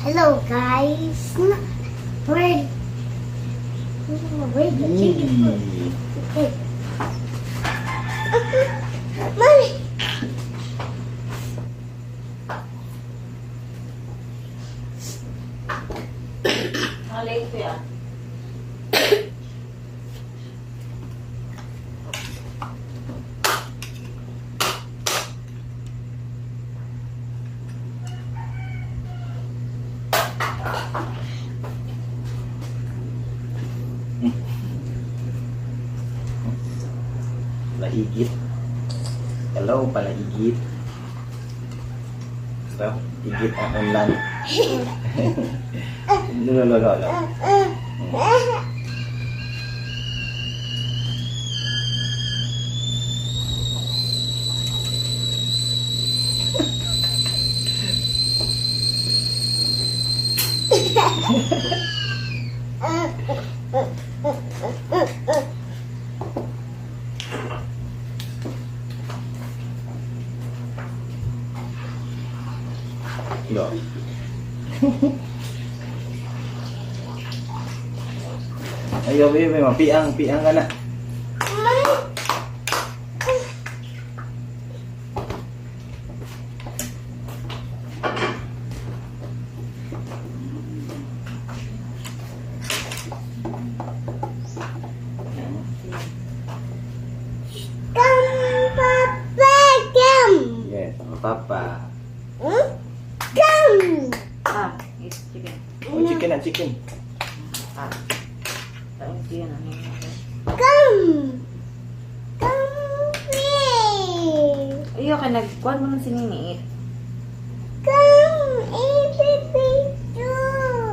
Hello guys. Where the chicken food? Okay. Mommy. Late ko yan. Palahigit. Hello, palahigit. Ito, higit ang ulan. Lolo. Yo. Ayo, may piang ka na. Yes, ang papa. It's chicken. Oh, chicken. Taong chicken. Ayaw ka nagkuhan mo ng sininiit.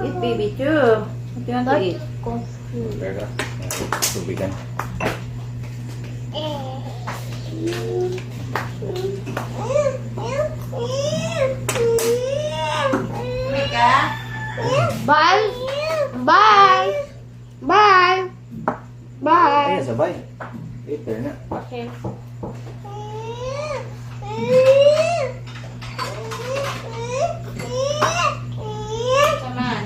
Eat baby too. What do you want to eat? Pero, tubigan. Bye. Ay, sabay. Later na. Okay. Come on.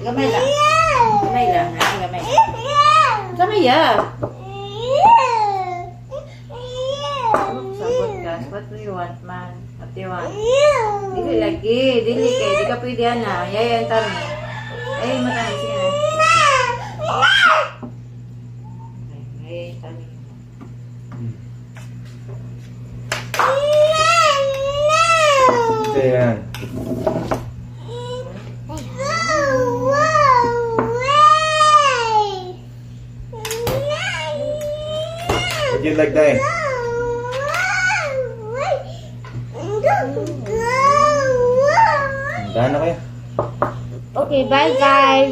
Gamay lang. Gamay. Gamay ya. Sabot ka. What do you want, man? What do you want? Dili lagi. Dili kay. Di ka pwede na. Yayan taro. Ay, matangin. Sige na. Ay, taro. Ito yan. What do you like that? Dahan na kayo. Okay, bye guys.